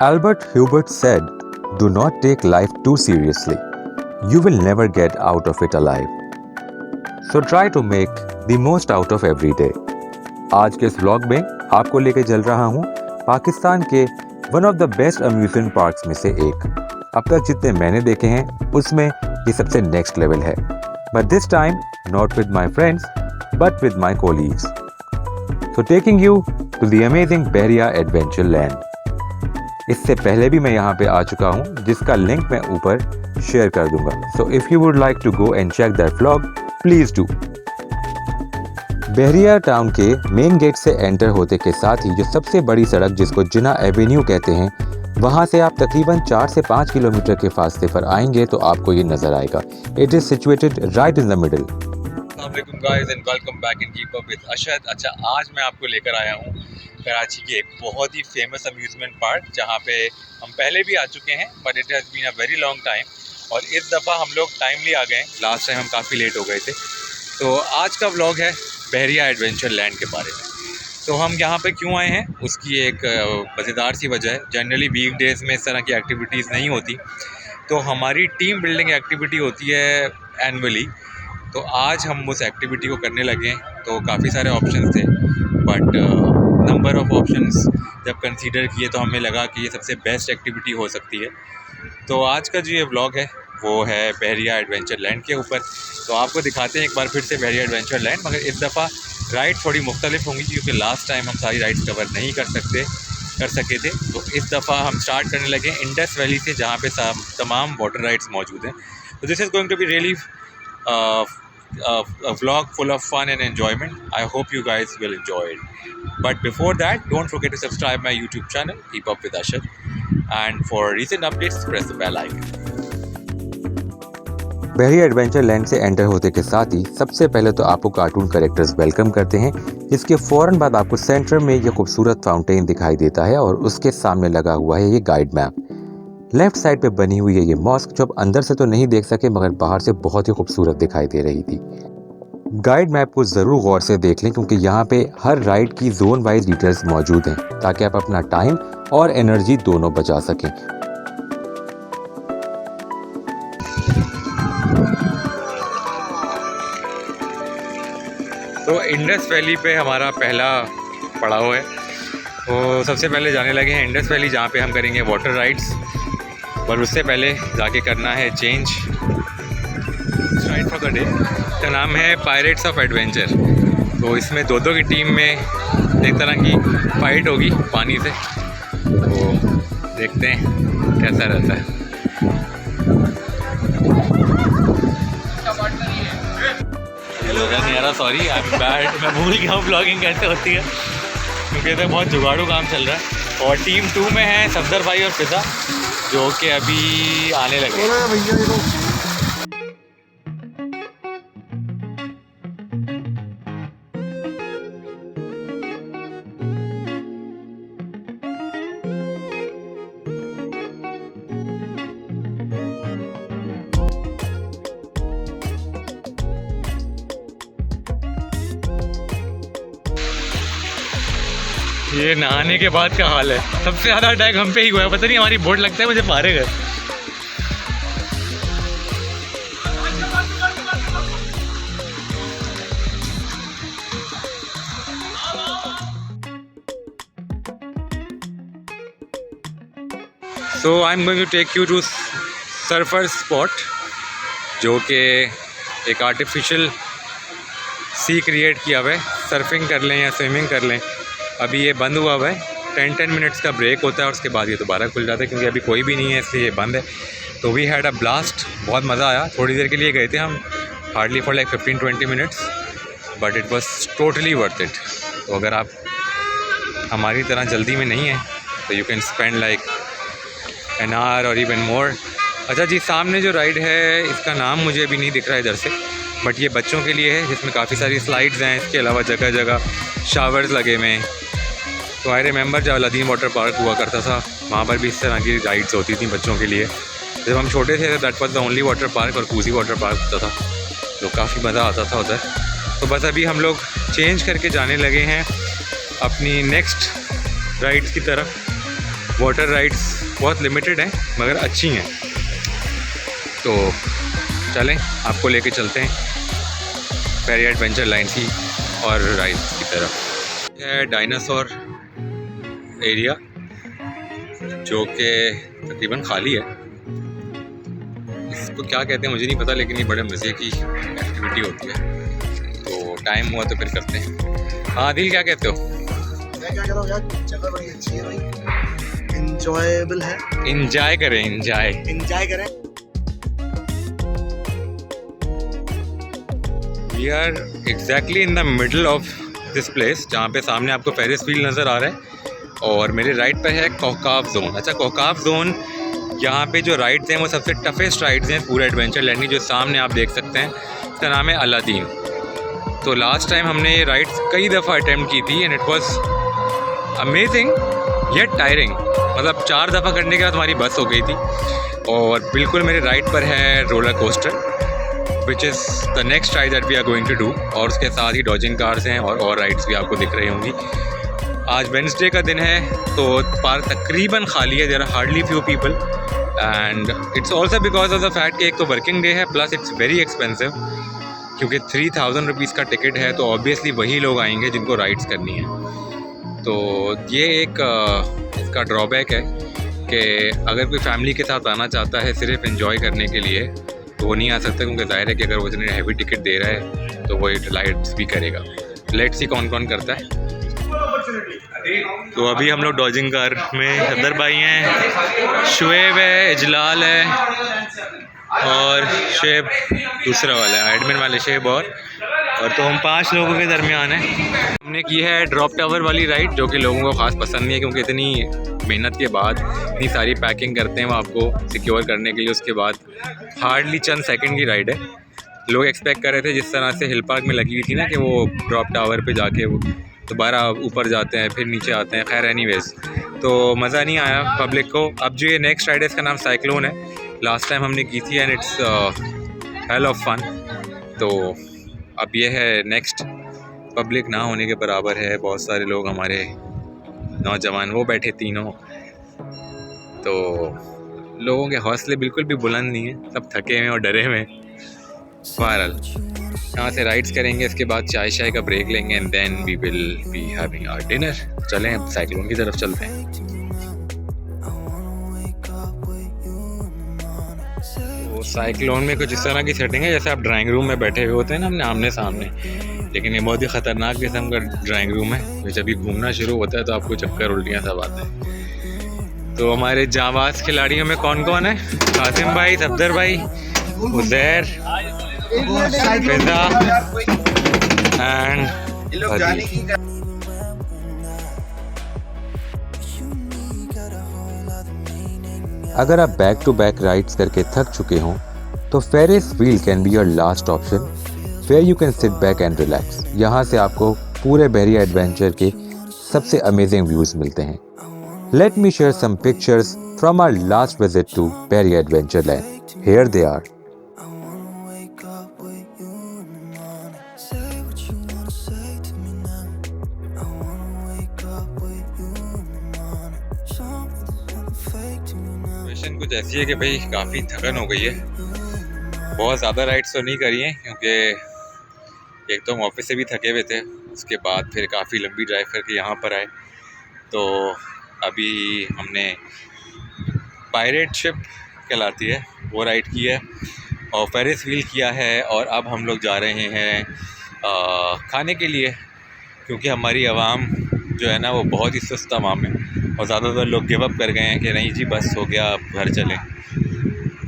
Albert Hubert said, "Do not take life too seriously. You will never get out of it alive. So try to make the most out of every day." आज के इस vlog में आपको लेके चल रहा हूँ पाकिस्तान के one of the best amusement parks में से एक। अब तक जितने मैंने देखे हैं उसमें ये सबसे नेक्स्ट लेवल है, but this time not with my friends but with my colleagues. So taking you to the amazing Bahria adventure land. इससे पहले भी मैं यहाँ पे आ चुका हूँ, जिसका लिंक मैं ऊपर शेयर कर दूंगा। So if you would like to go and check that vlog, please do. Bahria town के मेन गेट से एंटर होते के साथ ही जो सबसे बड़ी सड़क जिसको जिना एवेन्यू कहते हैं, वहाँ से आप तकरीबन 4 से 5 किलोमीटर के फासले पर आएंगे तो आपको ये नजर आएगा। It is situated right in the middle. अस्सलामुअलैकुम guys and welcome back in keep up with Ashad. अच्छा, आज मैं आपको लेकर आया हूँ कराची के एक बहुत ही फेमस अम्यूज़मेंट पार्क, जहाँ पे हम पहले भी आ चुके हैं but it has been a very long time. और इस दफ़ा हम लोग टाइमली आ गए। लास्ट टाइम हम काफ़ी लेट हो गए थे। तो आज का व्लॉग है बहरिया एडवेंचर लैंड के बारे में। तो हम यहाँ पे क्यों आए हैं उसकी एक मज़ेदार सी वजह है। जनरली वीक डेज़ में इस तरह की एक्टिविटीज़ नहीं होती, तो हमारी टीम बिल्डिंग एक्टिविटी होती है एनुअली। तो आज हम उस एक्टिविटी को करने लगे हैं। तो काफ़ी सारे ऑप्शन थे, बट नंबर ऑफ़ ऑप्शंस जब कंसीडर किए तो हमें लगा कि ये सबसे बेस्ट एक्टिविटी हो सकती है। तो आज का जो ये व्लॉग है वो है बहरिया एडवेंचर लैंड के ऊपर। तो आपको दिखाते हैं एक बार फिर से बहरिया एडवेंचर लैंड, मगर इस दफ़ा राइड थोड़ी मुख्तलिफ होंगी क्योंकि लास्ट टाइम हम सारी राइड्स कवर नहीं कर सके थे। तो इस दफ़ा हम स्टार्ट करने लगे इंडस वैली से, जहाँ पे तमाम वाटर राइड्स मौजूद हैं। तो this is going to be really a vlog full of fun and enjoyment. I hope you guys will enjoy it. But before that, don't forget to subscribe my YouTube channel, Keep Up with Ashad, and for recent updates, press the bell icon. Bahria adventure land से enter होते के साथ ही सबसे पहले तो आपको cartoon characters welcome करते हैं। इसके फ़ौरन बाद आपको सेंटर में ये खूबसूरत फाउंटेन दिखाई देता है और उसके सामने लगा हुआ है ये गाइड मैप। लेफ्ट साइड पे बनी हुई है ये मॉस्क, जो आप अंदर से तो नहीं देख सके मगर बाहर से बहुत ही खूबसूरत दिखाई दे रही थी। गाइड मैप को ज़रूर गौर से देख लें क्योंकि यहाँ पे हर राइड की जोन वाइज डिटेल्स मौजूद हैं, ताकि आप अपना टाइम और एनर्जी दोनों बचा सकें। तो इंडस वैली पे हमारा पहला पड़ाव है। तो सबसे पहले जाने लगे हैं इंडस वैली, जहाँ पे हम करेंगे वाटर राइड्स। पर उससे पहले जाके करना है change ride for the day. इसका नाम है पायरेट्स ऑफ एडवेंचर। तो इसमें दो की टीम में एक तरह की फाइट होगी पानी से। तो देखते हैं कैसा रहता है। Sorry, I am bad. मैं भूल गया हूँ ब्लॉगिंग कैसे होती है, क्योंकि तो बहुत जुगाड़ू काम चल रहा है। और टीम 2 में है सफदर भाई और फिजा, जो कि अभी आने लगे। ये नहाने के बाद का हाल है। सबसे ज़्यादा अटैक हम पे ही हुआ है। पता नहीं हमारी बोट लगता है मुझे मारे गए। So I am going to take you to surfer spot, जो कि एक आर्टिफिशियल सी क्रिएट किया हुआ है। सर्फिंग कर लें या स्विमिंग कर लें। अभी ये बंद हुआ हुआ है, 10 मिनट्स का ब्रेक होता है और उसके बाद ये दोबारा खुल जाता है, क्योंकि अभी कोई भी नहीं है इसलिए ये बंद है। तो वी हैड अ ब्लास्ट, बहुत मज़ा आया। थोड़ी देर के लिए गए थे हम, hardly for like 15-20 minutes, but it was totally worth it. तो अगर आप हमारी तरह जल्दी में नहीं है तो you can spend like an hour और इवन मोर। अच्छा जी, सामने जो राइड है इसका नाम मुझे अभी नहीं दिख रहा है इधर से, बट ये बच्चों के लिए है, जिसमें काफ़ी सारी स्लाइड्स हैं। इसके अलावा जगह जगह शावर्स लगे हुए हैं। तो आई रिमेंबर जब अलादीन वाटर पार्क हुआ करता था, वहाँ पर भी इस तरह की राइड्स होती थी बच्चों के लिए। जब हम छोटे थे that was the only water park, और कूजी वाटर पार्क होता था, तो काफ़ी मज़ा आता था उधर। तो बस अभी हम लोग चेंज करके जाने लगे हैं अपनी नेक्स्ट राइड्स की तरफ। वाटर राइड्स बहुत लिमिटेड हैं मगर अच्छी हैं। तो चलें आपको लेके चलते हैं पेरी एडवेंचर लाइन की और राइड्स की तरफ। है डायनासोर एरिया जो कि तकरीबन खाली है। इसको क्या कहते हैं मुझे नहीं पता, लेकिन ये बड़े मज़े की एक्टिविटी होती है। तो टाइम हुआ तो फिर करते हैं। हाँ दिल, क्या कहते हो? मैं क्या कह रहा हूँ यार, जगह बड़ी अच्छी है भाई, इंजॉयबल है। इंजॉय करें, इंजॉय करें। We are exactly in the middle of this place, जहाँ पे सामने आपको फेरिस व्हील नज़र आ रहा है और मेरे राइट पे है कोहकाव जोन। अच्छा, कोहकाव जोन यहाँ पे जो राइड्स हैं वो सबसे टफेस्ट राइड्स हैं पूरे एडवेंचर लैंड की। जो सामने आप देख सकते हैं इसका नाम है अलादीन। तो लास्ट टाइम हमने ये राइड्स कई दफ़ा अटैम्प्ट की थी and it was amazing yet tiring. मतलब 4 दफ़ा करने के बाद हमारी बस हो गई थी। और बिल्कुल मेरे राइट पर है roller coaster which is the next ride that we are going to do. और उसके साथ ही डॉजिंग कार्स हैं और राइड्स भी आपको दिख रही होंगी। आज वेडनेसडे का दिन है तो पार्क तकरीबन खाली है। There are hardly few people and it's also because of the fact कि एक तो वर्किंग डे है प्लस इट्स वेरी एक्सपेंसिव, क्योंकि 3000 रुपीज़ का टिकट है। तो ऑब्वियसली वही लोग आएंगे जिनको राइड्स करनी है। तो ये एक इसका ड्रॉबैक है कि अगर कोई फैमिली के साथ आना चाहता है सिर्फ एंजॉय करने के लिए तो वो नहीं आ सकता, क्योंकि जाहिर है कि अगर वो इतनी हैवी टिकट दे रहा है तो वो राइड्स भी करेगा। लेट्स सी कौन कौन करता है। तो अभी हम लोग डॉजिंग कार में सदर भाई हैं, शुएब है, इजलाल है और शेब दूसरा वाला है, एडमिन वाले शेब और तो हम 5 लोगों के दरमियान हैं। हमने की है ड्रॉप टावर वाली राइड जो कि लोगों को ख़ास पसंद नहीं है, क्योंकि इतनी मेहनत के बाद इतनी सारी पैकिंग करते हैं वो आपको सिक्योर करने के लिए। उसके बाद हार्डली चंद सेकंड की राइड है। लोग एक्सपेक्ट कर रहे थे जिस तरह से हिल पार्क में लगी हुई थी ना कि वो ड्रॉप टावर पे जाके वो दोबारा ऊपर जाते हैं फिर नीचे आते हैं। खैर एनीवेज तो मज़ा नहीं आया पब्लिक को। अब जो ये नेक्स्ट राइड है इसका नाम साइक्लोन है। लास्ट टाइम हमने की थी and it's hell of fun. तो अब ये है नेक्स्ट। पब्लिक ना होने के बराबर है, बहुत सारे लोग हमारे नौजवान वो बैठे तीनों। तो लोगों के हौसले बिल्कुल भी बुलंद नहीं है, सब थके हुए और डरे हुए। बहरहाल यहाँ से राइड्स करेंगे, इसके बाद चाय शाय का ब्रेक लेंगे and then we will be having our dinner. चलें अब साइक्लोन की तरफ चलते हैं। तो साइक्लोन में कुछ इस तरह की सेटिंग है जैसे आप ड्राइंग रूम में बैठे हुए होते हैं ना अपने आमने सामने, लेकिन ये बहुत ही ख़तरनाक किस्म का ड्राइंग रूम है। जब भी घूमना शुरू होता है तो आपको चक्कर उल्टियाँ सब आते हैं। तो हमारे जांबाज खिलाड़ियों में कौन कौन है? कासिम भाई, सफदर भाई, उज़ैर, फिजा एंड अगर आप बैक टू बैक राइड्स करके थक चुके हों तो ferris wheel can be your last option where you can sit back and relax. यहाँ से आपको पूरे बहरिया एडवेंचर के सबसे अमेजिंग व्यूज मिलते हैं। Let me share some pictures from our last visit to Bahria adventure land. Here they are. कुछ ऐसी है कि भाई काफ़ी थकन हो गई है। बहुत ज़्यादा राइड्स तो नहीं करी हैं, क्योंकि एक तो हम ऑफिस से भी थके हुए थे, उसके बाद फिर काफ़ी लंबी ड्राइव करके यहाँ पर आए। तो अभी हमने पायरेट शिप कहलाती है वो राइड की है और फेरिस व्हील किया है। और अब हम लोग जा रहे हैं खाने के लिए, क्योंकि हमारी आवाम जो है ना वो बहुत ही सुस्त आवाम है और ज़्यादातर लोग गिव अप कर गए हैं कि नहीं जी बस हो गया अब घर चलें।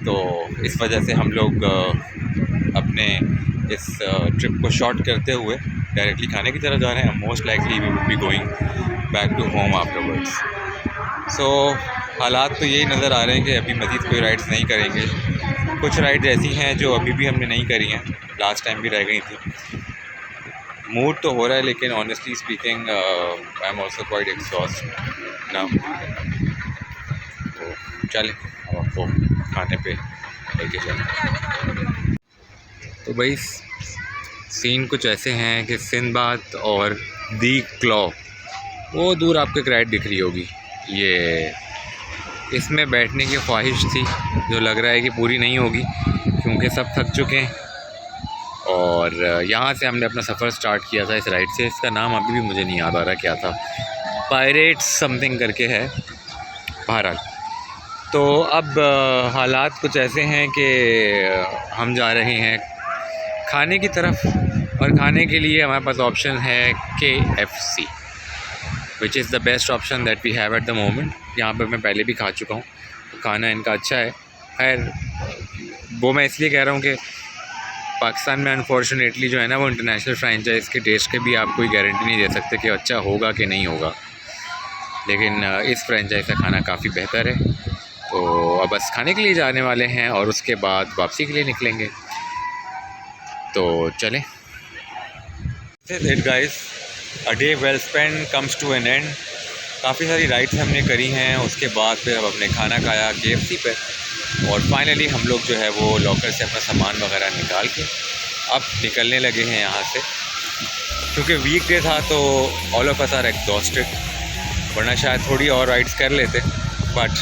तो इस वजह से हम लोग अपने इस ट्रिप को शॉर्ट करते हुए डायरेक्टली खाने की तरफ जा रहे हैं। Most likely we would be going back to home afterwards. So हालात तो यही नज़र आ रहे हैं कि अभी मज़ीद कोई राइड्स नहीं करेंगे। कुछ राइड्स ऐसी हैं जो अभी भी हमने नहीं करी हैं, लास्ट टाइम भी रह गई थी। मूड तो हो रहा है, लेकिन honestly speaking I am also quite exhaust now. तो चलें अब आपको खाने पे लेके चलें। तो भाई सीन कुछ ऐसे हैं कि सिंदबाद और दी क्लॉ वो दूर आपको एक राइड दिख रही होगी, ये इसमें बैठने की ख्वाहिश थी जो लग रहा है कि पूरी नहीं होगी क्योंकि सब थक चुके हैं। और यहाँ से हमने अपना सफ़र स्टार्ट किया था इस राइड से। इसका नाम अभी भी मुझे नहीं याद आ रहा क्या था, पायरेट्स समथिंग करके है। बहरहाल तो अब हालात कुछ ऐसे हैं कि हम जा रहे हैं खाने की तरफ, और खाने के लिए हमारे पास ऑप्शन है KFC, which is the best option that we have at the moment. यहाँ पर मैं पहले भी खा चुका हूँ, तो खाना इनका अच्छा है। खैर वो मैं इसलिए कह रहा हूँ कि पाकिस्तान में अनफॉर्चुनेटली जो है ना, वो इंटरनेशनल फ्रेंचाइज के टेस्ट के भी आप कोई गारंटी नहीं दे सकते कि अच्छा होगा कि नहीं होगा, लेकिन इस फ्रेंचाइज का खाना काफ़ी बेहतर है। तो अब बस खाने के लिए जाने वाले हैं और उसके बाद वापसी के लिए निकलेंगे, तो चलें। It guys, a day well spend comes to an end. काफ़ी सारी राइड्स हमने करी हैं, उसके बाद फिर हम अपने खाना खाया KFC पे, और फाइनली हम लोग जो है वो लॉकर से अपना सामान वगैरह निकाल के अब निकलने लगे हैं यहाँ से। क्योंकि वीक डे था तो all of us are exhausted, वरना शायद थोड़ी और राइड्स कर लेते, but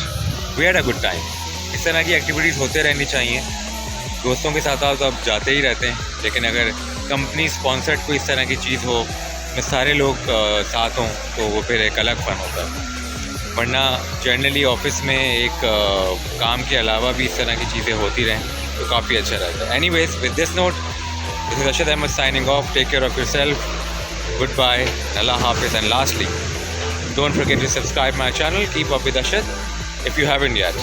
we had a good time. इस तरह की एक्टिविटीज़ होते रहनी चाहिए। दोस्तों के साथ तो आप जाते ही रहते हैं, लेकिन अगर कंपनी स्पॉन्सर्ड कोई इस तरह की चीज़ हो, में सारे लोग साथ हों, तो वो फिर एक अलग फ़न होता है। वरना जनरली ऑफिस में एक काम के अलावा भी इस तरह की चीज़ें होती रहें तो काफ़ी अच्छा रहता है। Anyways, with this note, this is Arshad Ahmed signing off. Take care of yourself, good bye, अल्लाह हाफिज़, and lastly, don't forget to subscribe my channel, Keep Up with Arshad, if you haven't yet.